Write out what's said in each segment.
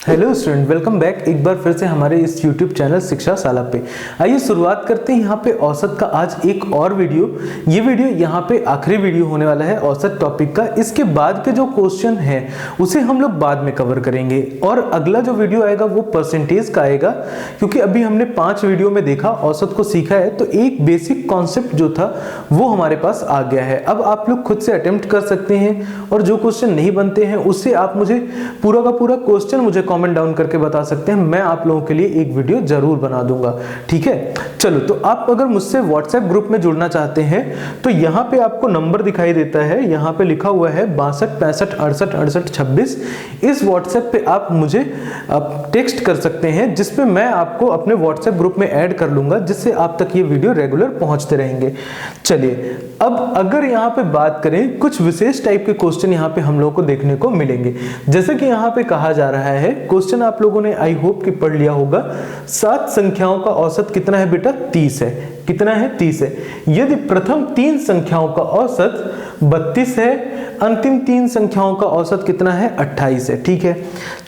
Hello student, welcome back एक बार फिर से हमारे इस यूट्यूब चैनल शिक्षा शाला पे। आइए शुरुआत करते हैं यहाँ पे औसत का आज एक और वीडियो। ये वीडियो यहाँ पे आखिरी वीडियो होने वाला है औसत टॉपिक का। इसके बाद के जो क्वेश्चन है उसे हम लोग बाद में कवर करेंगे और अगला जो वीडियो आएगा वो परसेंटेज का आएगा, क्योंकि अभी हमने 5 वीडियो में देखा औसत को सीखा है, तो एक बेसिक कॉन्सेप्ट जो था वो हमारे पास आ गया है। अब आप लोग खुद से अटेम्प्ट कर सकते हैं और जो क्वेश्चन नहीं बनते हैं उससे आप मुझे पूरा का पूरा क्वेश्चन मुझे कमेंट डाउन करके बता सकते हैं। मैं आप लोगों के लिए एक वीडियो जरूर बना दूंगा, ठीक है। चलो, तो आप अगर मुझसे व्हाट्सएप ग्रुप में जुड़ना चाहते हैं तो यहाँ पे आपको नंबर दिखाई देता है, यहाँ पे लिखा हुआ है 62 65 68 68 26। इस व्हाट्सएप पे आप मुझे टेक्स्ट कर सकते हैं, जिसपे मैं आपको अपने व्हाट्सएप ग्रुप में ऐड कर लूंगा, जिससे आप तक ये वीडियो रेगुलर पहुंचते रहेंगे। चलिए, अब अगर यहाँ पे बात करें, कुछ विशेष टाइप के क्वेश्चन यहाँ पे हम लोगों को देखने को मिलेंगे। जैसे कि यहाँ पे कहा जा रहा है, क्वेश्चन आप लोगों ने आई होप कि पढ़ लिया होगा, 7 संख्याओं का औसत कितना है बेटा? 30 है। कितना है? 30 है। यदि प्रथम 3 संख्याओं का औसत 32 है, अंतिम 3 संख्याओं का औसत कितना है? 28 है। ठीक है,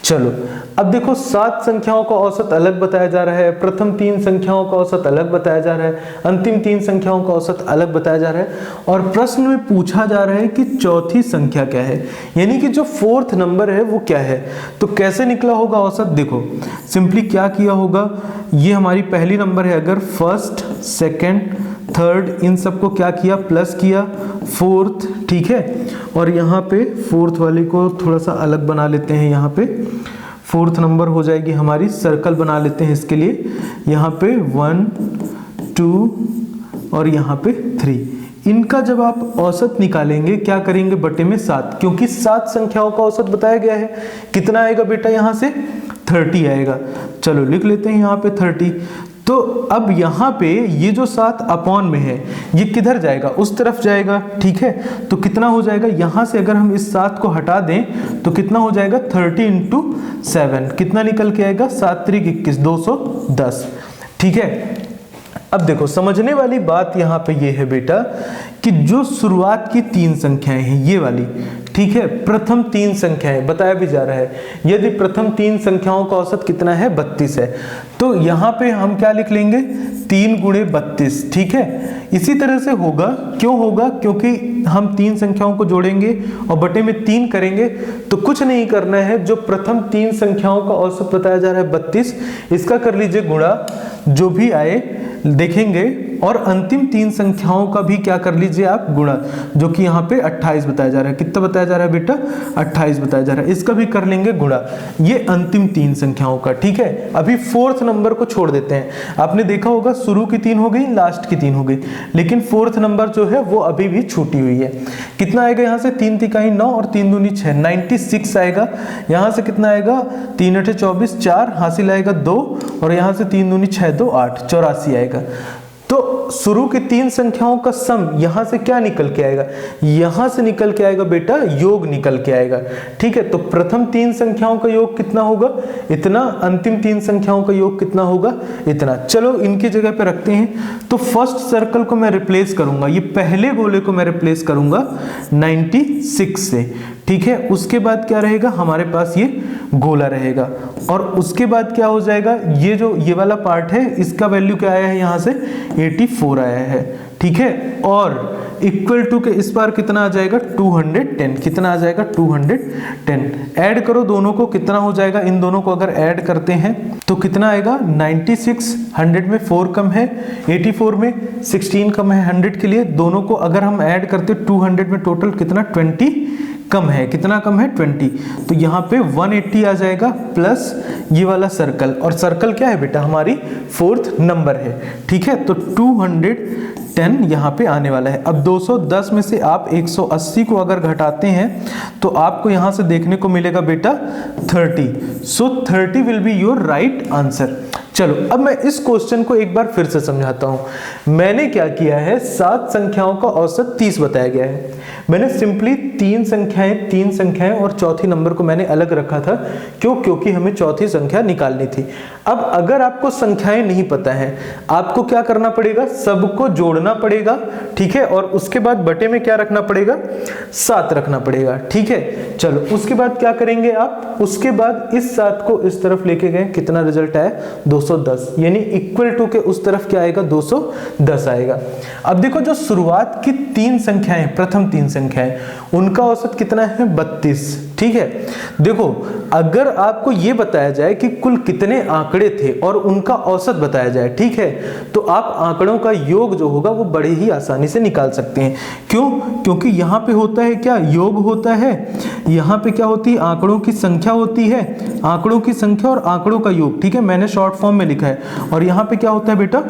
चलो अब देखो, 7 संख्याओं का औसत अलग बताया जा रहा है, प्रथम 3 संख्याओं का औसत अलग बताया जा रहा है, अंतिम 3 संख्याओं का औसत अलग बताया जा रहा है, और प्रश्न में पूछा जा रहा है कि चौथी संख्या क्या है, यानी कि जो 4th नंबर है वो क्या है। तो कैसे निकला होगा औसत? देखो सिंपली क्या किया होगा, ये हमारी पहली नंबर है, अगर फर्स्ट सेकेंड थर्ड इन सबको क्या किया? प्लस किया, 4th, ठीक है। और यहाँ पे 4th वाले को थोड़ा सा अलग बना लेते हैं, यहाँ पे 4th नंबर हो जाएगी हमारी, सर्कल बना लेते हैं इसके लिए, यहाँ पे 1 2 और यहाँ पे 3। इनका जब आप औसत निकालेंगे क्या करेंगे? बटे में 7, क्योंकि 7 संख्याओं का औसत बताया गया है। कितना आएगा बेटा? यहाँ से 30 आएगा। चलो लिख लेते हैं यहाँ पे 30। तो अब यहाँ पे ये जो 7 अपॉन में है, ये किधर जाएगा? उस तरफ जाएगा, ठीक है। तो कितना हो जाएगा? यहाँ से अगर हम इस 7 को हटा दें तो कितना हो जाएगा? 30 इंटू 7, कितना निकल के आएगा? 7 3 21, 210, ठीक है। अब देखो, समझने वाली बात यहाँ पे ये है बेटा कि जो शुरुआत की 3 संख्याएं हैं ये वाली, ठीक है, प्रथम 3 संख्याएं बताया भी जा रहा है। यदि प्रथम 3 संख्याओं का औसत कितना है? 32 है, तो यहाँ पे हम क्या लिख लेंगे? 3 गुणे 32, ठीक है। इसी तरह से होगा, क्यों होगा? क्योंकि हम 3 संख्याओं को जोड़ेंगे और बटे में 3 करेंगे, तो कुछ नहीं करना है, जो प्रथम 3 संख्याओं का औसत बताया जा रहा है 32, इसका कर लीजिए गुणा, जो भी आए देखेंगे, और अंतिम 3 संख्याओं का भी क्या कर लीजिए आप? गुणा, जो कि यहाँ पे 28 बताया जा रहा है। कितना बताया जा रहा है बेटा? 28 बताया जा रहा है, इसका भी कर लेंगे गुणा, ये अंतिम 3 संख्याओं का, ठीक है। अभी 4th नंबर को छोड़ देते हैं। आपने देखा होगा शुरू की 3 हो गई, लास्ट की 3 हो गई, लेकिन 4th नंबर जो है वो अभी भी छूटी हुई है। कितना आएगा यहाँ से? 3 तिकाई 9 और 3 दूनी 6, 96 आएगा। यहाँ से कितना आएगा? 3 8 24, 4 हासिल आएगा 2, और यहाँ से 3 दूनी 6 2 8, 84 आएगा। तो शुरू की 3 संख्याओं का सम यहां से क्या निकल के आएगा? यहां से निकल के आएगा बेटा योग निकल के आएगा, ठीक है। तो प्रथम 3 संख्याओं का योग कितना होगा? इतना। अंतिम 3 संख्याओं का योग कितना होगा? इतना। चलो इनकी जगह पे रखते हैं। तो फर्स्ट सर्कल को मैं रिप्लेस करूंगा, ये पहले गोले को मैं रिप्लेस करूंगा 96 से, ठीक है। उसके बाद क्या रहेगा? हमारे पास ये गोला रहेगा, और उसके बाद क्या हो जाएगा? ये जो ये वाला पार्ट है, इसका वैल्यू क्या आया है? यहाँ से 84 आया है, ठीक है। और इक्वल टू के इस बार कितना आ जाएगा? 210। कितना आ जाएगा? 210। ऐड करो दोनों को, कितना हो जाएगा? इन दोनों को अगर ऐड करते हैं तो कितना आएगा? 96, 100 में 4 कम है, 84 में 16 कम है 100 के लिए। दोनों को अगर हम ऐड करते 200 में टोटल कितना? 20 कम है। कितना कम है? 20। तो यहाँ पे 180 आ जाएगा, प्लस ये वाला सर्कल, और सर्कल क्या है बेटा? हमारी 4th नंबर है, ठीक है। तो 210 यहाँ पे आने वाला है। अब 210 में से आप 180 को अगर घटाते हैं तो आपको यहाँ से देखने को मिलेगा बेटा 30। सो 30 will be your right answer. चलो अब मैं इस क्वेश्चन को एक बार फिर से समझाता हूं। मैंने क्या किया है? 7 संख्याओं का औसत 30 बताया गया है। मैंने सिंपली 3 संख्याएं और चौथी नंबर को मैंने अलग रखा था। क्यों? क्योंकि हमें चौथी संख्या निकालनी थी। अब अगर आपको संख्याएं नहीं पता है, आपको क्या करना पड़ेगा, सबको जोड़ना पड़ेगा, ठीक है, और उसके बाद बटे में क्या रखना पड़ेगा, 7 रखना पड़ेगा, ठीक है। चलो उसके बाद क्या करेंगे आप, उसके बाद इस 7 को इस तरफ लेके गए, कितना रिजल्ट आया 210, यानी इक्वल टू के उस तरफ क्या आएगा 210 आएगा। अब देखो जो शुरुआत की 3 संख्याएं, प्रथम 3 संख्याएं, उनका औसत कितना है 32, ठीक है। देखो अगर आपको ये बताया जाए कि कुल कितने आंकड़े थे और उनका औसत बताया जाए, ठीक है, तो आप आंकड़ों का योग जो होगा वो बड़े ही आसानी से निकाल सकते हैं। क्यों? क्योंकि यहाँ पे होता है क्या, योग होता है, यहाँ पे क्या होती है, आंकड़ों की संख्या होती है, आंकड़ों की संख्या और आंकड़ों का योग, ठीक है, मैंने शॉर्ट फॉर्म में लिखा है, और यहाँ पे क्या होता है बेटा,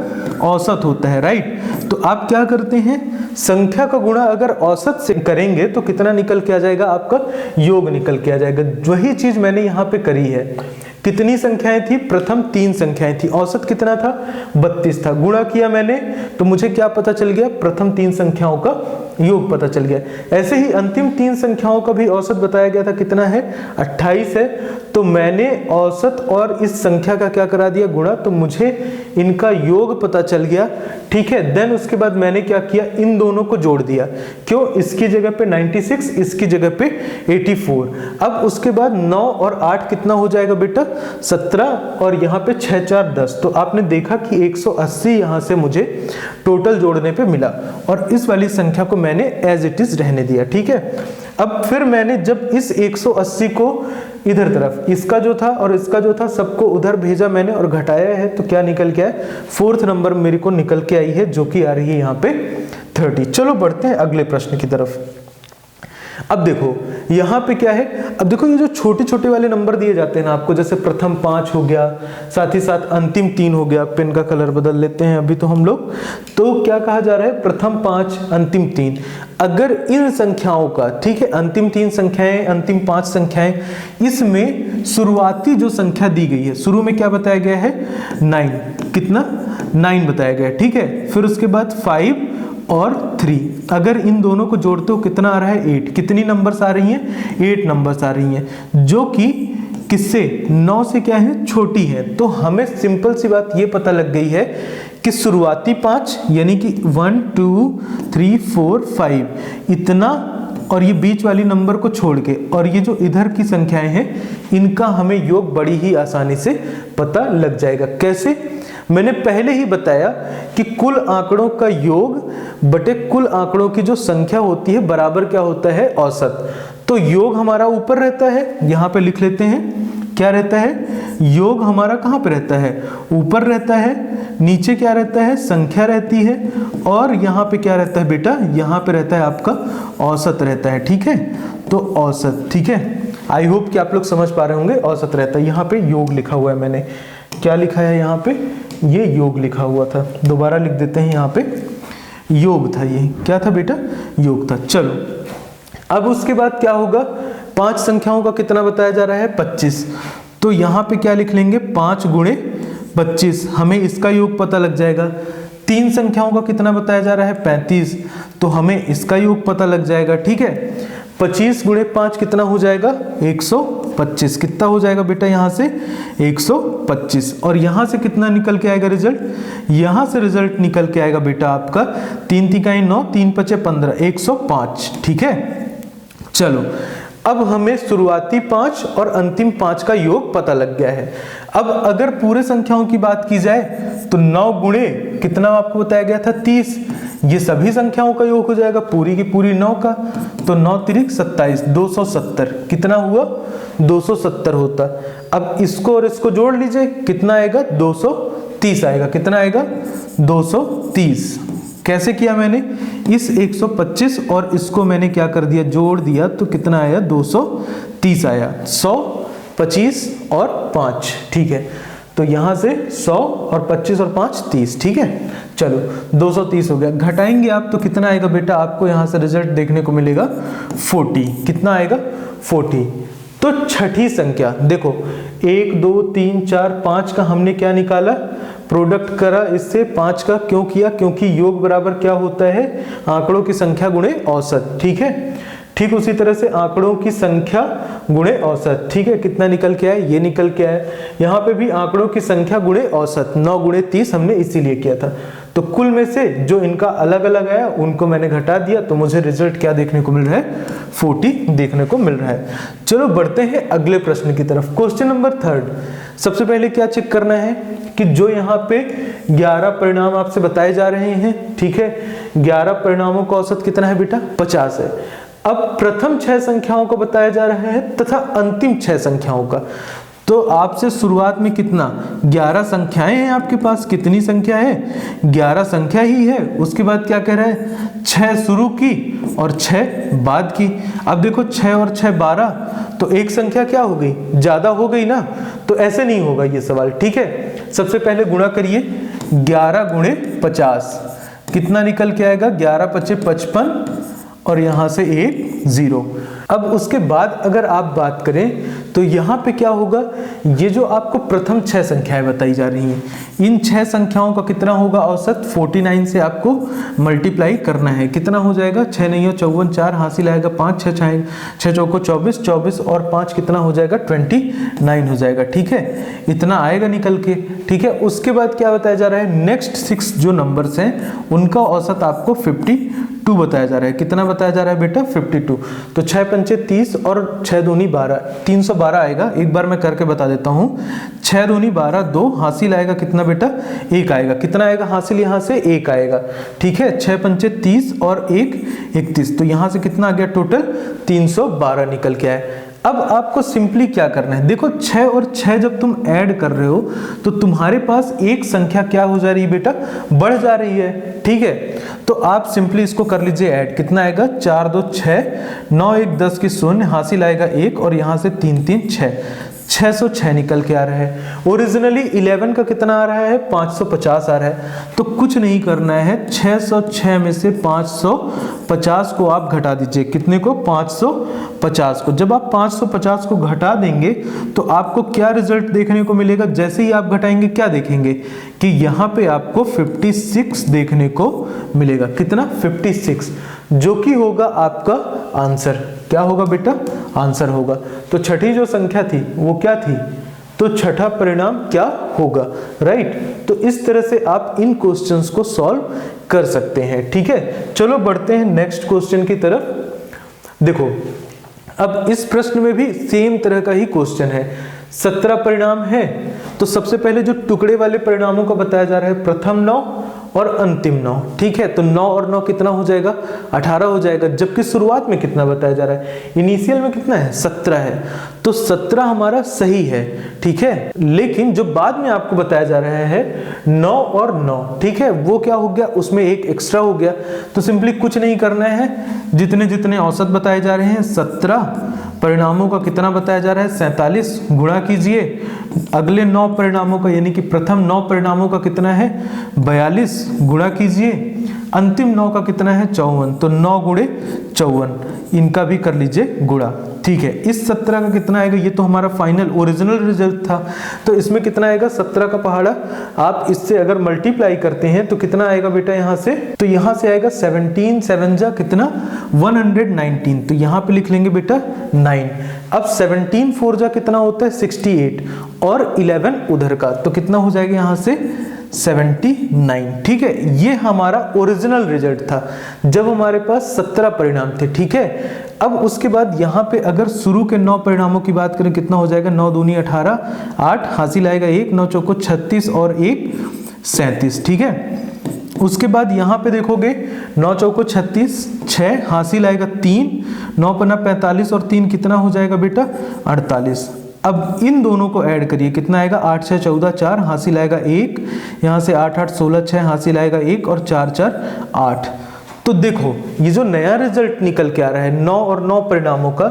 औसत होता है, राइट। तो आप क्या करते हैं, संख्या का गुणा अगर औसत से करेंगे तो कितना निकल के आ जाएगा, आपका योग निकल के आ जाएगा। वही चीज मैंने यहाँ पे करी है। कितनी संख्याएं थी, प्रथम 3 संख्याएं थी, औसत कितना था 32 था, गुणा किया मैंने तो मुझे क्या पता चल गया, प्रथम 3 संख्याओं का योग पता चल गया। ऐसे ही अंतिम 3 संख्याओं का भी औसत बताया गया था, कितना है 28 है, तो मैंने औसत और इस संख्या का क्या करा दिया, गुणा, तो मुझे इनका योग पता चल गया, ठीक है। देन उसके बाद मैंने क्या किया, इन दोनों को जोड़ दिया, क्यों, इसकी जगह पे 96, इसकी जगह पे 84। अब उसके बाद 9 और 8 कितना हो जाएगा बेटा 17, और यहाँ पे 6 4 10, तो आपने देखा कि 180 यहाँ से मुझे टोटल जोड़ने पे मिला, और इस वाली संख्या को मैंने एज इट इज रहने दिया, ठीक है। अब फिर मैंने जब इस 180 को इधर तरफ, इसका जो था और इसका जो था, सबको उधर भेजा मैंने और घटाया है, तो क्या निकल के आया, 4th नंबर मेरे को निकल के आई है, जो कि आ रही है यहाँ पे 30। चलो बढ़ते हैं अगले प्रश्न की तरफ। अब देखो यहाँ पे क्या है, अब देखो ये जो छोटे छोटे वाले नंबर दिए जाते हैं ना आपको, जैसे प्रथम 5 हो गया, साथ ही साथ अंतिम 3 हो गया, पेन का कलर बदल लेते हैं अभी तो हम लोग, तो क्या कहा जा रहा है, प्रथम 5 अंतिम 3, अगर इन संख्याओं का, ठीक है, अंतिम 3 संख्याएं, अंतिम 5 संख्याएं, इसमें शुरुआती जो संख्या दी गई है, शुरू में क्या बताया गया है 9, कितना 9 बताया गया है, ठीक है। फिर उसके बाद 5 और 3, अगर इन दोनों को जोड़ते हो कितना आ रहा है 8, कितनी नंबर्स आ रही हैं 8 नंबर्स आ रही हैं, जो कि किससे 9 से क्या है छोटी है। तो हमें सिंपल सी बात ये पता लग गई है कि शुरुआती 5 यानी कि 1 2 3 4 5 इतना, और ये बीच वाली नंबर को छोड़ के, और ये जो इधर की संख्याएं हैं इनका हमें योग बड़ी ही आसानी से पता लग जाएगा। कैसे, मैंने पहले ही बताया कि कुल आंकड़ों का योग बटे कुल आंकड़ों की जो संख्या होती है बराबर क्या होता है, औसत। तो योग हमारा ऊपर रहता है, यहाँ पे लिख लेते हैं, क्या रहता है, योग हमारा कहाँ पे रहता है, ऊपर रहता है, नीचे क्या रहता है, संख्या रहती है, और यहाँ पे क्या रहता है बेटा, यहाँ पे रहता है आपका औसत रहता है, ठीक है। तो औसत, ठीक है, आई होप कि आप लोग समझ पा रहे होंगे, औसत रहता है। यहाँ पे योग लिखा हुआ है, मैंने क्या लिखा है यहाँ पे, ये योग लिखा हुआ था, दोबारा लिख देते हैं, यहाँ पे योग था, ये क्या था बेटा, योग था। चलो अब उसके बाद क्या होगा, 5 संख्याओं का कितना बताया जा रहा है 25, तो यहाँ पे क्या लिख लेंगे 5 गुणे 25, हमें इसका योग पता लग जाएगा। 3 संख्याओं का कितना बताया जा रहा है 35, तो हमें इसका योग पता लग जाएगा, ठीक है। 25 गुणे 5 कितना हो जाएगा 125, कितना हो जाएगा बेटा यहाँ से 125, और यहाँ से कितना निकल के आएगा रिजल्ट, यहाँ से रिजल्ट निकल के आएगा बेटा आपका 3 3 9 3 5 15 105, ठीक है। चलो अब हमें शुरुआती 5 और अंतिम 5 का योग पता लग गया है। अब अगर पूरे संख्याओं की बात की जाए तो 9 गुणे कितना आपको बताया गया था 30, ये सभी संख्याओं का योग हो जाएगा पूरी की पूरी 9 का, तो 9 तिरिक 27 270, कितना हुआ 270 होता। अब इसको और इसको जोड़ लीजिए, कितना आएगा 230 आएगा, कितना आएगा 230। कैसे किया मैंने, इस 125 और इसको मैंने क्या कर दिया, जोड़ दिया, तो कितना आया 230 आया, 100 25 और 5, ठीक है। तो यहां से 100 और 25 और 5 30, ठीक है। चलो 230 हो गया, घटाएंगे आप तो कितना आएगा बेटा, आपको यहां से रिजल्ट देखने को मिलेगा 40, कितना आएगा 40। तो छठी संख्या देखो 1 2 3 4 5 का हमने क्या निकाला, प्रोडक्ट करा इससे 5 का, क्यों किया, क्योंकि योग बराबर क्या होता है, आंकड़ों की संख्या गुणे औसत, ठीक है। ठीक उसी तरह से आंकड़ों की संख्या गुणे औसत। ठीक है, कितना निकल के आया, ये निकल के आया। यहाँ पे भी आंकड़ों की संख्या गुणे औसत, 9 गुणे 30 हमने इसीलिए किया था। तो कुल में से जो इनका अलग अलग आया उनको मैंने घटा दिया, तो मुझे रिजल्ट क्या देखने को मिल रहा है, 40 देखने को मिल रहा है। चलो बढ़ते हैं अगले प्रश्न की तरफ। Question number 3। सबसे पहले क्या चेक करना है कि जो यहाँ पे 11 परिणाम आपसे बताए जा रहे हैं, ठीक है, 11 परिणामों का औसत कितना है बेटा, 50 है। अब प्रथम 6 संख्याओं को बताया जा रहा है तथा अंतिम 6 संख्याओं का। तो आपसे शुरुआत में कितना, 11 संख्याएं हैं आपके पास। कितनी संख्या है, 11 संख्या ही है। उसके बाद क्या कह रहा है, 6 शुरू की और 6 बाद की। अब देखो 6 और 6 12, तो एक संख्या क्या हो गई, ज्यादा हो गई ना। तो ऐसे नहीं होगा ये सवाल, ठीक है। सबसे पहले गुणा करिए, 11 गुणे 50 कितना निकल के आएगा, 11 पचे 55 और यहां से एक 0। अब उसके बाद अगर आप बात करें तो यहाँ पे क्या होगा, ये जो आपको प्रथम 6 संख्याएं बताई जा रही हैं, इन 6 संख्याओं का कितना होगा औसत, 49 से आपको मल्टीप्लाई करना है। कितना हो जाएगा, 6 नहीं हो 54, 4 हासिल आएगा 5, 6 चौको 24, 24 और 5 कितना हो जाएगा, 29 हो जाएगा। ठीक है, इतना आएगा निकल के। ठीक है, उसके बाद क्या बताया जा रहा है, नेक्स्ट 6 जो नंबर्स हैं उनका औसत आपको 52 बताया जा रहा है। कितना बताया जा रहा है बेटा, 52। तो 6 पंचे 30 और 6 दूनी 12, 312 आएगा। एक बार मैं करके बता देता हूँ, 6 दूनी 12, 2 हासिल आएगा कितना बेटा, 1 आएगा। कितना आएगा हासिल, यहाँ से 1 आएगा। ठीक है, 6 पंचे 30 और 1 31, तो यहाँ से कितना आ गया टोटल, 312 निकल के आया। अब आपको सिंपली क्या करना है, देखो 6 और 6 जब तुम ऐड कर रहे हो तो तुम्हारे पास एक संख्या क्या हो जा रही है बेटा, बढ़ जा रही है। ठीक है, तो आप सिंपली इसको कर लीजिए ऐड। कितना आएगा, 4 2 6, 9 1 10 की 0, हासिल आएगा 1 और यहाँ से 3 3 6, 606 निकल के आ रहा है। ओरिजिनली 11 का कितना आ रहा है, 550 आ रहा है। तो कुछ नहीं करना है, 606 में से 550 को आप घटा दीजिए। कितने को, 550 को। जब आप 550 को घटा देंगे तो आपको क्या रिजल्ट देखने को मिलेगा, जैसे ही आप घटाएंगे क्या देखेंगे कि यहाँ पे आपको 56 देखने को मिलेगा। कितना, 56, जो कि होगा आपका आंसर। क्या होगा बेटा, आंसर होगा। तो छठी जो संख्या थी वो क्या थी, तो छठा परिणाम क्या होगा, राइट। तो इस तरह से आप इन क्वेश्चंस को सॉल्व कर सकते हैं। ठीक है, चलो बढ़ते हैं नेक्स्ट क्वेश्चन की तरफ। देखो अब इस प्रश्न में भी सेम तरह का ही क्वेश्चन है। 17 परिणाम है, तो सबसे पहले जो टुकड़े वाले परिणामों का बताया जा रहा है, प्रथम 9 और अंतिम 9। ठीक है, तो 9 और 9 कितना हो जाएगा, 18 हो जाएगा। जबकि शुरुआत में कितना बताया जा रहा है, इनिशियल में कितना है, 17 है। तो 17 हमारा सही है। ठीक है, लेकिन जो बाद में आपको बताया जा रहा है 9 और 9, ठीक है, वो क्या हो गया, उसमें एक एक्स्ट्रा हो गया। तो सिंपली कुछ नहीं करना है, जितने जितने औसत बताए जा रहे हैं, 17 परिणामों का कितना बताया जा रहा है, 47, गुणा कीजिए अगले 9 परिणामों का, यानी कि प्रथम 9 परिणामों का कितना है, 42, गुणा कीजिए अंतिम 9 का कितना है, 54। तो 9 गुणे 54, इनका भी कर लीजिए गुणा। ठीक है, इस 17 का कितना आएगा, ये तो हमारा फाइनल ओरिजिनल रिजल्ट था। तो इसमें कितना आएगा, 17 का पहाड़ा आप इससे अगर मल्टीप्लाई करते हैं तो कितना आएगा बेटा, यहाँ से, तो यहाँ से आएगा 17 7 जा कितना, 119। तो यहाँ पे लिख लेंगे बेटा 9। अब 17 4 जा कितना होता है, 68 और 11 उधर का, तो कितना हो जाएगा यहाँ से 79। ठीक है, ये हमारा ओरिजिनल रिजल्ट था जब हमारे पास 17 परिणाम थे। ठीक है, अब उसके बाद यहाँ पे अगर शुरू के 9 परिणामों की बात करें, कितना हो जाएगा, 9 दूनी 18, 8 हासिल आएगा 1, 9 चौको 36 और 1 37। ठीक है, उसके बाद यहाँ पे देखोगे 9 चौको 36, 6 हासिल आएगा 3, 9 पन्ना 45 और 3 कितना हो जाएगा बेटा, 48। अब इन दोनों को ऐड करिए, कितना आएगा, 8 6 14, 4 हासिल आएगा 1, यहाँ से 8 8 16, 6 हासिल आएगा 1 और 4 4 8। तो देखो ये जो नया रिजल्ट निकल के आ रहा है 9 और 9 परिणामों का,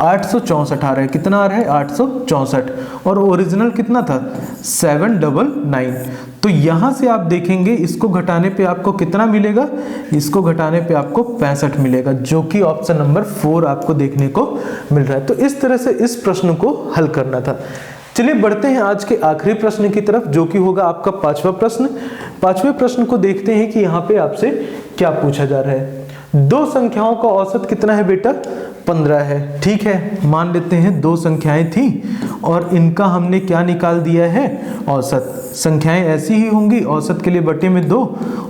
864 आ रहा है। कितना आ रहा है, 864, और ओरिजिनल कितना था, 799। तो यहां से आप देखेंगे इसको घटाने पे आपको कितना मिलेगा, इसको घटाने पे आपको 65 मिलेगा, जो कि ऑप्शन नंबर 4 आपको देखने को मिल रहा है। तो इस तरह से इस प्रश्न को हल करना था। चलिए बढ़ते हैं आज के आखिरी प्रश्न की तरफ, जो कि होगा आपका 5वां प्रश्न। 5वें प्रश्न को देखते हैं कि यहाँ पे आपसे क्या पूछा जा रहा है। 2 संख्याओं का औसत कितना है बेटा, 15 है। ठीक है, मान लेते हैं दो संख्याएं थी और इनका हमने क्या निकाल दिया है, औसत। संख्याएं ऐसी ही होंगी, औसत के लिए बटे में 2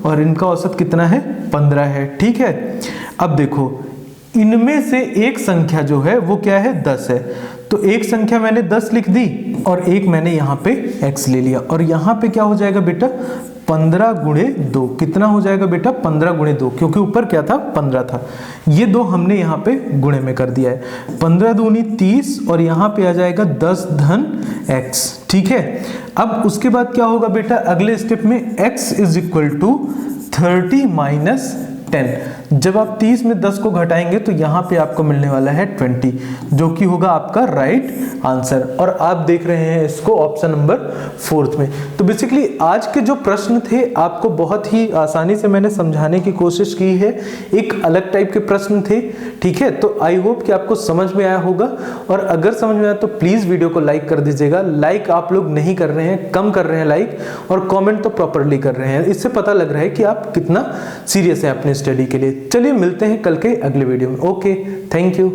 और इनका औसत कितना है, 15 है। ठीक है, अब देखो इनमें से एक संख्या जो है वो क्या है, 10 है। तो एक संख्या मैंने 10 लिख दी और एक मैंने यहाँ पे x ले लिया और यहाँ पे क्या हो जाएगा बेटा, 15 गुणे 2। कितना हो जाएगा बेटा, 15 गुणे 2, क्योंकि ऊपर क्या था, 15 था। ये दो हमने यहाँ पे गुणे में कर दिया है। 15 दूनी 30 और यहाँ पे आ जाएगा 10 धन x। ठीक है, अब उसके बाद क्या होगा बेटा, अगले स्टेप में x is equal to 30 minus 10। जब आप 30 में 10 को घटाएंगे तो यहाँ पे आपको मिलने वाला है 20, जो कि होगा आपका राइट आंसर। और आप देख रहे हैं इसको ऑप्शन नंबर 4 में। तो बेसिकली आज के जो प्रश्न थे आपको बहुत ही आसानी से मैंने समझाने की कोशिश की है। एक अलग टाइप के प्रश्न थे। ठीक है, तो आई होप कि आपको समझ में आया होगा और अगर समझ में आया तो प्लीज वीडियो को लाइक कर दीजिएगा। लाइक आप लोग नहीं कर रहे हैं, कम कर रहे हैं लाइक, और कमेंट तो प्रॉपरली कर रहे हैं। इससे पता लग रहा है कि आप कितना सीरियस है अपने स्टडी के लिए। चलिए मिलते हैं कल के अगले वीडियो में। Okay, thank you.